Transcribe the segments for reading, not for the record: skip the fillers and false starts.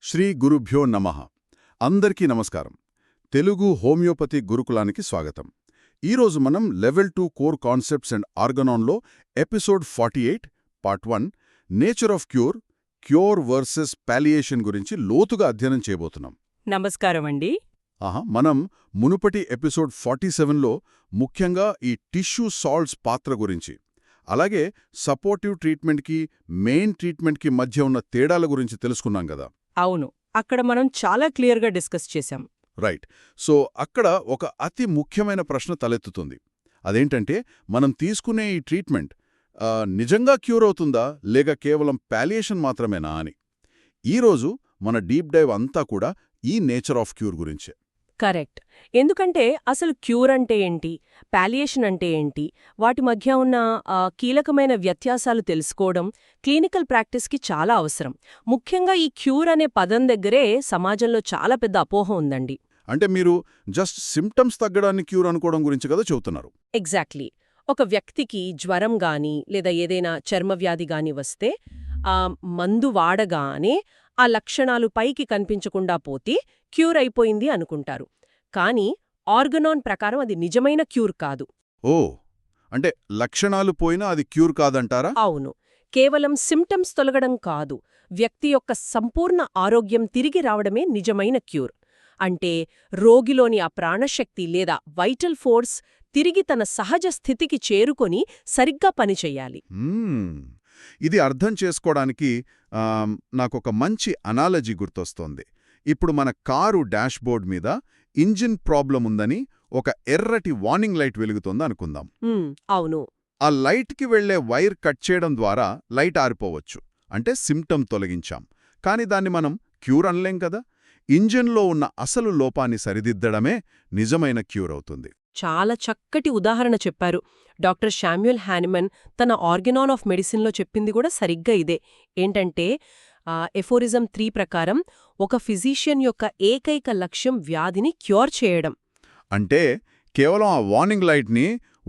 శ్రీ గురుభ్యో నమః. అందరికీ నమస్కారం. తెలుగు హోమియోపతి గురుకులానికి స్వాగతం. ఈరోజు మనం లెవెల్ 2 కోర్ కాన్సెప్ట్స్ అండ్ ఆర్గనాన్లో episode 48 part 1 nature of cure versus palliation గురించి లోతుగా అధ్యయనం చేయబోతున్నాం. నమస్కారం అండి. మనం మునుపటి ఎపిసోడ్ 47లో ముఖ్యంగా ఈ టిష్యూ సాల్ట్స్ పాత్ర గురించి, అలాగే సపోర్టివ్ ట్రీట్మెంట్కి మెయిన్ ట్రీట్మెంట్కి మధ్య ఉన్న తేడాల గురించి తెలుసుకున్నాం కదా. అవును, అక్కడ మనం చాలా క్లియర్గా డిస్కస్ చేశాం. రైట్. సో అక్కడ ఒక అతి ముఖ్యమైన ప్రశ్న తలెత్తుతుంది. అదేంటంటే, మనం తీసుకునే ఈ ట్రీట్మెంట్ నిజంగా క్యూర్ అవుతుందా లేక కేవలం పాలియేషన్ మాత్రమేనా అని. ఈరోజు మన డీప్ డైవ్ అంతా కూడా ఈ నేచర్ ఆఫ్ క్యూర్ గురించే. కరెక్ట్. ఎందుకంటే అసలు క్యూర్ అంటే ఏంటి, పాలియేషన్ అంటే ఏంటి, వాటి మధ్య ఉన్న కీలకమైన వ్యత్యాసాలు తెలుసుకోవడం క్లినికల్ ప్రాక్టీస్కి చాలా అవసరం. ముఖ్యంగా ఈ క్యూర్ అనే పదం దగ్గరే సమాజంలో చాలా పెద్ద అపోహ ఉందండి. అంటే మీరు జస్ట్ సిమ్టమ్స్ తగ్గడాన్ని క్యూర్ అనుకోవడం గురించి కదా చెబుతున్నారు. ఎగ్జాక్ట్లీ. ఒక వ్యక్తికి జ్వరం గాని లేదా ఏదైనా చర్మవ్యాధి గాని వస్తే మందు వాడగానే ఆ లక్షణాలు పైకి కనిపించకుండా పోతే క్యూర్ అయిపోయింది అనుకుంటారు. కానీ ఆర్గనాన్ ప్రకారం అది నిజమైన క్యూర్ కాదు. ఓ, అంటే లక్షణాలు పోయినా అది క్యూర్ కాదంటారా? అవును. కేవలం సిమ్టమ్స్ తొలగడం కాదు, వ్యక్తి యొక్క సంపూర్ణ ఆరోగ్యం తిరిగి రావడమే నిజమైన క్యూర్. అంటే రోగిలోని ఆ ప్రాణశక్తి లేదా వైటల్ ఫోర్స్ తిరిగి తన సహజ స్థితికి చేరుకొని సరిగ్గా పనిచెయ్యాలి. ఇది అర్థం చేసుకోవడానికి నాకొక మంచి అనాలజీ గుర్తొస్తోంది. ఇప్పుడు మన కారు డాష్బోర్డ్ మీద ఇంజిన్ ప్రాబ్లం ఉందని ఒక ఎర్రటి వార్నింగ్ లైట్ వెలుగుతోంది అనుకుందాం. అవును. ఆ లైట్కి వెళ్లే వైర్ కట్ చేయడం ద్వారా లైట్ ఆరిపోవచ్చు, అంటే సిమ్టమ్ తొలగించాం. కానీ దాన్ని మనం క్యూర్ అనలేం కదా. ఇంజిన్లో ఉన్న అసలు లోపాన్ని సరిదిద్దడమే నిజమైన క్యూర్ అవుతుంది. చాలా చక్కటి ఉదాహరణ చెప్పారు. డాక్టర్ శామ్యూల్ హానిమన్ తన ఆర్గనాన్ ఆఫ్ మెడిసిన్లో చెప్పింది కూడా సరిగ్గా ఇదే. ఏంటంటే ఎఫోరిజం 3 ప్రకారం ఒక ఫిజీషియన్ యొక్క ఏకైక లక్ష్యం వ్యాధిని క్యూర్ చేయడం. అంటే కేవలం ఆ వార్నింగ్ లైట్ని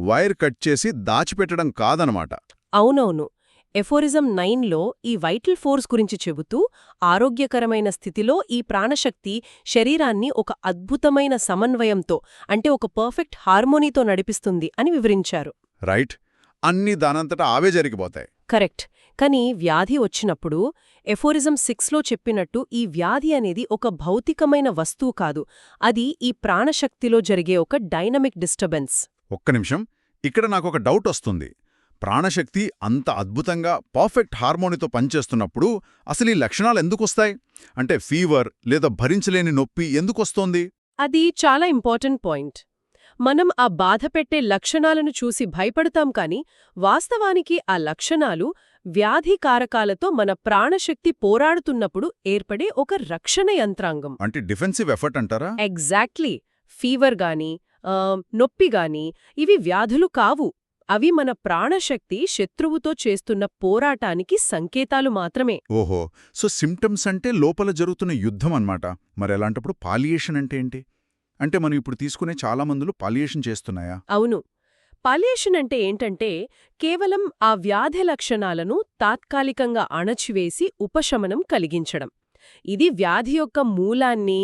వైర్ కట్ చేసి దాచిపెట్టడం కాదనమాట. అవునవును. ఎఫోరిజం 9లో ఈ వైటల్ ఫోర్స్ గురించి చెబుతూ ఆరోగ్యకరమైన స్థితిలో ఈ ప్రాణశక్తి శరీరాన్ని ఒక అద్భుతమైన సమన్వయంతో, అంటే ఒక పర్ఫెక్ట్ హార్మోనీతో నడిపిస్తుంది అని వివరించారు. రైట్. అన్నీ దానంతటా అవే జరిగిపోతాయి. కరెక్ట్. కానీ వ్యాధి వచ్చినప్పుడు ఎఫోరిజం 6లో చెప్పినట్టు ఈ వ్యాధి అనేది ఒక భౌతికమైన వస్తువు కాదు, అది ఈ ప్రాణశక్తిలో జరిగే ఒక డైనమిక్ డిస్టర్బెన్స్. ఒక్క నిమిషం, ఇక్కడ నాకొక డౌట్ వస్తుంది. ప్రాణశక్తి అంత అద్భుతంగా పర్ఫెక్ట్ హార్మోనితో పనిచేస్తున్నప్పుడు అసలు ఈ లక్షణాలు ఎందుకొస్తాయి? అంటే ఫీవర్ లేదా భరించలేని నొప్పి ఎందుకొస్తోంది? అది చాలా ఇంపార్టెంట్ పాయింట్. మనం ఆ బాధపెట్టే లక్షణాలను చూసి భయపడతాం కానీ వాస్తవానికి ఆ లక్షణాలు వ్యాధి కారకాలతో మన ప్రాణశక్తి పోరాడుతున్నప్పుడు ఏర్పడే ఒక రక్షణ యంత్రాంగం. అంటే డిఫెన్సివ్ ఎఫర్ట్ అంటారా? ఎగ్జాక్ట్లీ. ఫీవర్ గాని నొప్పి గాని ఇవి వ్యాధులు కావు, అవి మన ప్రాణశక్తి శత్రువుతో చేస్తున్న పోరాటానికి సంకేతాలు మాత్రమే. ఓహో, సో సిమ్టమ్స్ అంటే లోపల జరుగుతున్న యుద్ధం అన్నమాట. మరెలాంటప్పుడు పాలియేషన్ అంటే ఏంటి? అంటే మనం ఇప్పుడు తీసుకునే చాలా మందులు పాలియేషన్ చేస్తున్నాయా? అవును. పాలియేషన్ అంటే ఏంటంటే కేవలం ఆ వ్యాధి లక్షణాలను తాత్కాలికంగా అణచివేసి ఉపశమనం కలిగించడం. ఇది వ్యాధి యొక్క మూలాన్ని,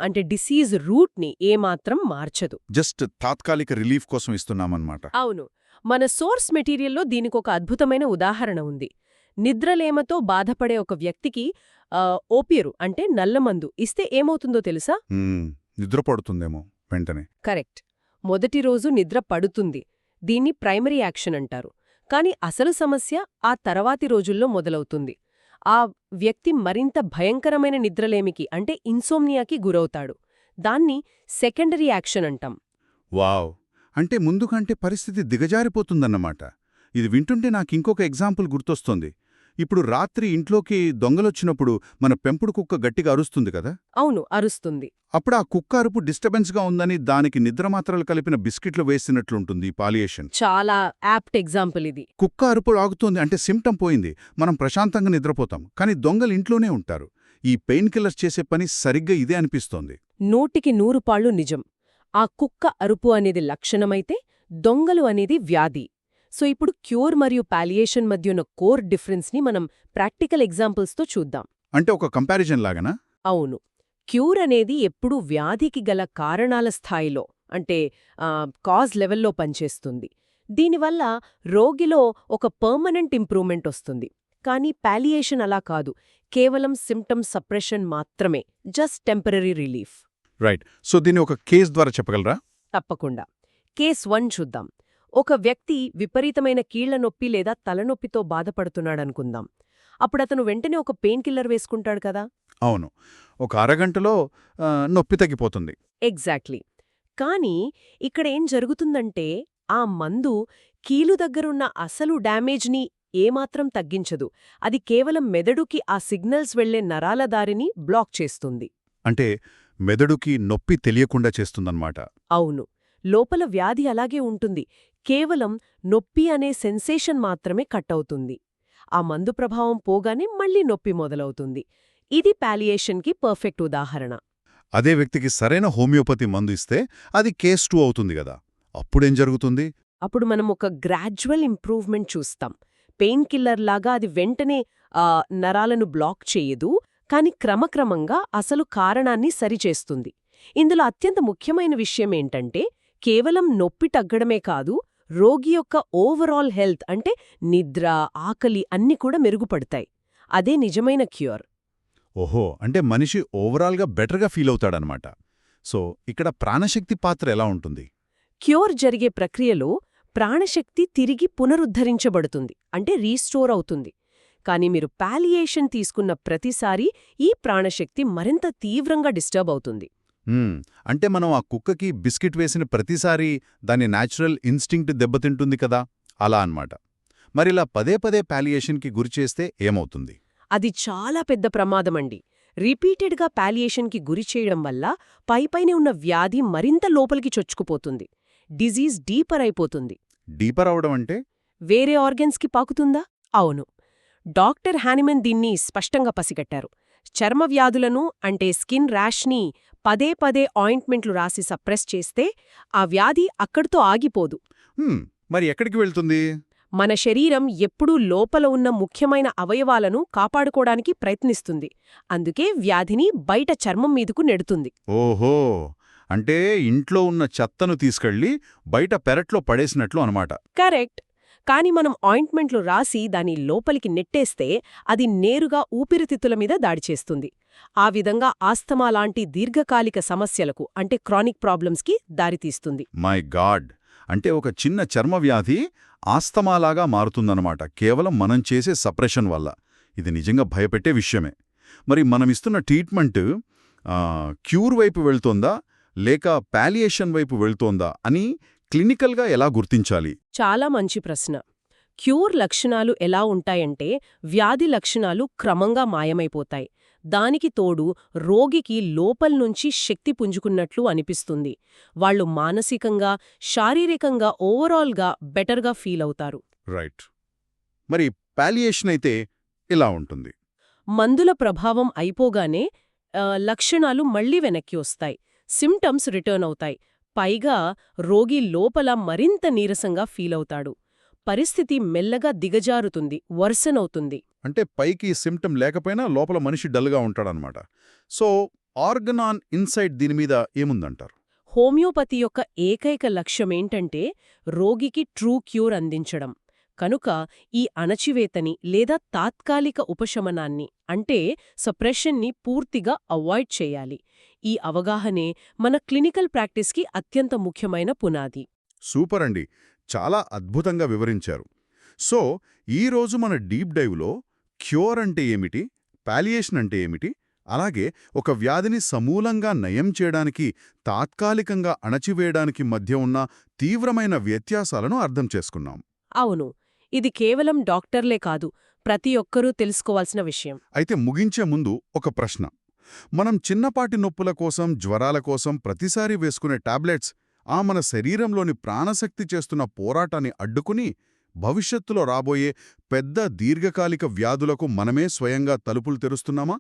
అంటే డిసీజ్ రూట్ని ఏమాత్రం మార్చదు. జస్ట్ తాత్కాలిక రిలీఫ్ కోసం ఇస్తున్నామన్నమాట. అవును. మన సోర్స్ మెటీరియల్లో దీనికొక అద్భుతమైన ఉదాహరణ ఉంది. నిద్రలేమతో బాధపడే ఒక వ్యక్తికి ఓపియరు అంటే నల్లమందు ఇస్తే ఏమవుతుందో తెలుసా? నిద్రపడుతుందేమో వెంటనే. కరెక్ట్. మొదటి రోజు నిద్ర పడుతుంది, దీన్ని ప్రైమరీ యాక్షన్ అంటారు. కాని అసలు సమస్య ఆ తర్వాతి రోజుల్లో మొదలవుతుంది. ఆ వ్యక్తి మరింత భయంకరమైన నిద్రలేమికి అంటే ఇన్సోమ్నియాకి గురవుతాడు. దాన్ని సెకండరీ యాక్షన్ అంటాం. వావ్, అంటే ముందు కంటే పరిస్థితి దిగజారిపోతుందన్నమాట. ఇది వింటుంటే నాకింకొక ఎగ్జాంపుల్ గుర్తొస్తోంది. ఇప్పుడు రాత్రి ఇంట్లోకి దొంగలొచ్చినప్పుడు మన పెంపుడు కుక్క గట్టిగా అరుస్తుంది కదా. అవును, అరుస్తుంది. అప్పుడు ఆ కుక్క అరుపు డిస్టర్బెన్స్గా ఉందని దానికి నిద్రమాత్రలు కలిపిన బిస్కెట్లు వేసినట్లుంటుంది పాలియేషన్. చాలా యాప్ట్ ఎగ్జాంపుల్ ఇది. కుక్క అరుపు ఆగుతోంది అంటే సిమ్టమ్ పోయింది, మనం ప్రశాంతంగా నిద్రపోతాం. కానీ దొంగలు ఇంట్లోనే ఉంటారు. ఈ పెయిన్ కిల్లర్స్ చేసే పని సరిగ్గా ఇదే అనిపిస్తోంది. 100% పాళ్ళు నిజం. ఆ కుక్క అరుపు అనేది లక్షణమైతే దొంగలు అనేది వ్యాధి. సో ఇప్పుడు క్యూర్ మరియు పాలియేషన్ మధ్యున్న కోర్ డిఫరెన్స్ని మనం ప్రాక్టికల్ ఎగ్జాంపుల్స్తో చూద్దాం. అంటే ఒక కంపారిజన్ లాగానా? అవును. క్యూర్ అనేది ఎప్పుడూ వ్యాధికి గల కారణాల స్థాయిలో అంటే కాజ్ లెవెల్లో పనిచేస్తుంది. దీనివల్ల రోగిలో ఒక పర్మనెంట్ ఇంప్రూవ్మెంట్ వస్తుంది. కానీ పాలియేషన్ అలా కాదు. కేవలం సిమ్టమ్ సప్రెషన్ మాత్రమే. Just temporary relief. Right. So దీన్ని ఒక కేస్ ద్వారా చెప్పగలరా? తప్పకుండా. కేస్ 1 చూద్దాం. ఒక వ్యక్తి విపరీతమైన కీళ్ల నొప్పి లేదా తలనొప్పితో బాధపడుతున్నాడనుకుందాం. అప్పుడతను వెంటనే ఒక పెయిన్ కిల్లర్ వేసుకుంటాడు కదా. అవును. ఒక అరగంటలో నొప్పి తగ్గిపోతుంది. ఎగ్జాక్ట్లీ. కానీ ఇక్కడేం జరుగుతుందంటే ఆ మందు కీలు దగ్గరున్న అసలు డ్యామేజ్ని ఏమాత్రం తగ్గించదు. అది కేవలం మెదడుకి ఆ సిగ్నల్స్ వెళ్లే నరాల దారిని బ్లాక్ చేస్తుంది. అంటే మెదడుకి నొప్పి తెలియకుండా చేస్తుందన్నమాట. అవును. లోపల వ్యాధి అలాగే ఉంటుంది. కేవలం నొప్పి అనే సెన్సేషన్ మాత్రమే కట్ అవుతుంది. ఆ మందు ప్రభావం పోగానే మళ్ళీ నొప్పి మొదలవుతుంది. ఇది పాలియేషన్కి పర్ఫెక్ట్ ఉదాహరణ. అదే వ్యక్తికి సరైన హోమియోపతి మందు ఇస్తే అది కేస్ 2 అవుతుంది గదా. అప్పుడేం జరుగుతుంది? అప్పుడు మనం ఒక గ్రాడ్యువల్ ఇంప్రూవ్మెంట్ చూస్తాం. పెయిన్ కిల్లర్ లాగా అది వెంటనే నరాలను బ్లాక్ చేయదు, కాని క్రమక్రమంగా అసలు కారణాన్ని సరిచేస్తుంది. ఇందులో అత్యంత ముఖ్యమైన విషయమేంటంటే కేవలం నొప్పి తగ్గడమే కాదు, రోగి యొక్క ఓవరాల్ హెల్త్ అంటే నిద్ర, ఆకలి అన్నీ కూడా మెరుగుపడతాయి. అదే నిజమైన క్యూర్. ఓహో, అంటే మనిషి ఓవరాల్గా బెటర్గా ఫీల్ అవుతాడనమాట. సో ఇక్కడ ప్రాణశక్తి పాత్ర ఎలా ఉంటుంది? క్యూర్ జరిగే ప్రక్రియలో ప్రాణశక్తి తిరిగి పునరుద్ధరించబడుతుంది, అంటే రీస్టోర్ అవుతుంది. కాని మీరు పాలియేషన్ తీసుకున్న ప్రతిసారీ ఈ ప్రాణశక్తి మరింత తీవ్రంగా డిస్టర్బ్ అవుతుంది. అంటే మనం ఆ కుక్కకి బిస్కెట్ వేసిన ప్రతిసారీ దాని న్యాచురల్ ఇన్స్టింక్ట్ దెబ్బతింటుంది కదా, అలా అన్నమాట. మరిలా పదే పదే పాలియేషన్కి గురిచేస్తే ఏమవుతుంది? అది చాలా పెద్ద ప్రమాదమండి. రిపీటెడ్గా పాలియేషన్కి గురిచేయడం వల్ల పైపైనే ఉన్న వ్యాధి మరింత లోపలికి చొచ్చుకుపోతుంది. డిజీజ్ డీపర్ అయిపోతుంది. డీపర్ అవడం అంటే? వేరే ఆర్గన్స్కి పాకుతుందా? అవును. డాక్టర్ హానిమన్ దీన్ని స్పష్టంగా పసిగట్టారు. చర్మ వ్యాధులను అంటే స్కిన్ ర్యాష్ని పదే పదే ఆయింట్మెంట్లు రాసి సప్రెస్ చేస్తే ఆ వ్యాధి అక్కడితో ఆగిపోదు. మరి ఎక్కడికి వెళ్తుంది? మన శరీరం ఎప్పుడూ లోపల ఉన్న ముఖ్యమైన అవయవాలను కాపాడుకోవడానికి ప్రయత్నిస్తుంది. అందుకే వ్యాధిని బయట చర్మం మీదకు నెడుతుంది. ఓహో, అంటే ఇంట్లో ఉన్న చెత్తను తీసుకెళ్లి బయట పెరట్లో పడేసినట్లు అనమాట. కరెక్ట్. కాని మనం ఆయింట్మెంట్లు రాసి దాని లోపలికి నెట్టేస్తే అది నేరుగా ఊపిరితిత్తుల మీద దాడి చేస్తుంది. ఆ విధంగా ఆస్తమా లాంటి దీర్ఘకాలిక సమస్యలకు అంటే క్రానిక్ ప్రాబ్లమ్స్కి దారితీస్తుంది. మై గాడ్, అంటే ఒక చిన్న చర్మవ్యాధి ఆస్తమాలాగా మారుతుందన్నమాట కేవలం మనం చేసే సప్రెషన్ వల్ల. ఇది నిజంగా భయపెట్టే విషయమే. మరి మనమిస్తున్న ట్రీట్మెంట్ క్యూర్ వైపు వెళ్తోందా లేక పాలియేషన్ వైపు వెళ్తోందా అని క్లినికల్గా ఎలా గుర్తించాలి? చాలా మంచి ప్రశ్న. క్యూర్ లక్షణాలు ఎలా ఉంటాయంటే వ్యాధి లక్షణాలు క్రమంగా మాయమైపోతాయి. దానికి తోడు రోగికి లోపల్నుంచి శక్తి పుంజుకున్నట్లు అనిపిస్తుంది. వాళ్ళు మానసికంగా, శారీరకంగా ఓవరాల్గా బెటర్గా ఫీల్ అవుతారు. రైట్. మరి పాలియేషన్ అయితే ఇలా ఉంటుంది. మందుల ప్రభావం అయిపోగానే లక్షణాలు మళ్లీ వెనక్కి వస్తాయి. సిమ్టమ్స్ రిటర్న్ అవుతాయి. పైగా రోగి లోపల మరింత నీరసంగా ఫీలవుతాడు. పరిస్థితి మెల్లగా దిగజారుతుంది, వర్సనవుతుంది. అంటే పైకి సిమ్టమ్ లేకపోయినా లోపల మనిషి డల్గా ఉంటాడనమాట. సో ఆర్గన్ ఆన్ ఇన్సైడ్ దీని మీద ఏముందంటారు? హోమియోపతి యొక్క ఏకైక లక్ష్యమేంటంటే రోగికి ట్రూ క్యూర్ అందించడం. కనుక ఈ అణచివేతని లేదా తాత్కాలిక ఉపశమనాన్ని అంటే సప్రెషన్ని పూర్తిగా అవాయిడ్ చేయాలి. ఈ అవగాహనే మన క్లినికల్ ప్రాక్టీస్కి అత్యంత ముఖ్యమైన పునాది. సూపర్ అండి, చాలా అద్భుతంగా వివరించారు. సో ఈరోజు మన డీప్ డైవ్లో క్యూర్ అంటే ఏమిటి, పాలియేషన్ అంటే ఏమిటి, అలాగే ఒక వ్యాధిని సమూలంగా నయం చేయడానికి తాత్కాలికంగా అణచివేయడానికి మధ్య ఉన్న తీవ్రమైన వ్యత్యాసాలను అర్థం చేసుకున్నాం. అవును, ఇది కేవలం డాక్టర్లే కాదు, ప్రతి ఒక్కరూ తెలుసుకోవాల్సిన విషయం. అయితే ముగించే ముందు ఒక ప్రశ్న. మనం చిన్నపాటి నొప్పుల కోసం, జ్వరాల కోసం ప్రతిసారి వేసుకునే టాబ్లెట్స్ మన శరీరంలోని ప్రాణశక్తి చేస్తున్న పోరాటాన్ని అడ్డుకుని భవిష్యత్తులో రాబోయే పెద్ద దీర్ఘకాలిక వ్యాధులకు మనమే స్వయంగా తలుపులు తెరుస్తున్నామా?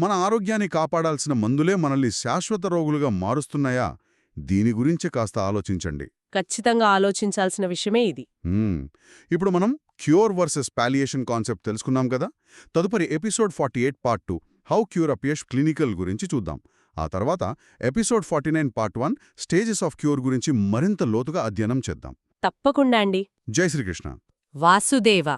మన ఆరోగ్యాన్ని కాపాడాల్సిన మందులే మనల్ని శాశ్వత రోగులుగా మారుస్తున్నాయా? దీని గురించి కాస్త ఆలోచించండి. ఖచ్చితంగా ఆలోచించాల్సిన విషయమే ఇది. ఇప్పుడు మనం క్యూర్ వర్సెస్ పాలియేషన్ కాన్సెప్ట్ తెలుసుకున్నాం కదా. తదుపరి episode 48 part 2 how cure appears clinical గురించి చూద్దాం. ఆ తర్వాత episode 49 part 1 stages of cure గురించి మరింత లోతుగా అధ్యయనం చేద్దాం. తప్పకుండా అండి. జై శ్రీకృష్ణ. వాసుదేవ.